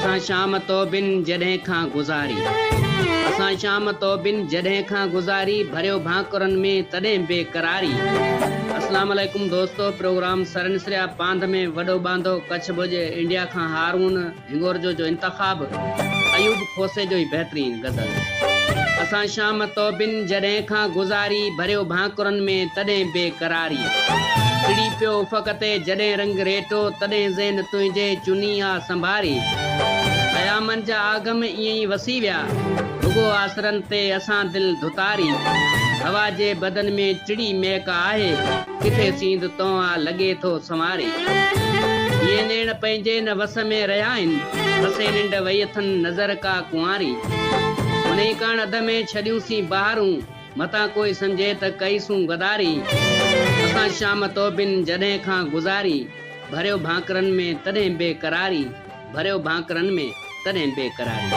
असां शाम तो बिन जॾहिं खां गुज़ारी, असां शाम तो बिन जॾहिं खां गुज़ारी, भरियो भाकुरन में तॾहिं बेकरारी। अस्सलाम वालेकुम दोस्तो, प्रोग्राम सरनिसरिया पांध में वॾो बांधो कच्छ भुज इंडिया खां हारून हिंगोर जो इंतखाब, अयूब खोसे जो ही बेहतरीन गज़ल। असां शाम तो बिन जॾहिं खां गुज़ारी, भरियो भाकुरन में तॾहिं बेकरारी। चिड़ी पियो फ़क़ते जॾहिं रंग रेटो, तॾहिं ज़ेन तुंहिंजे चुनी आ संभारी। क़यामत जा आगम ईअं ई वसी विया, रुगो आसरन ते असां दिल धुतारी। हवा जे बदन में चिड़ी महक आहे, किथे सींध तव्हां लॻे थो संवारी। ये नेण पंहिंजे न वस में रहिया आहिनि, वसे निंड वई अथनि नज़र का कुंवारी। उन कण अध में छॾियूंसीं बहारूं, मतां कोई सम्झे त कईसूं गदारी। असां शाम तो बिन जॾहिं खां गुज़ारी, भरियो भाकुरन में तॾहिं बेकरारी, भरियो भाकुरन में तॾहिं बेकरारी।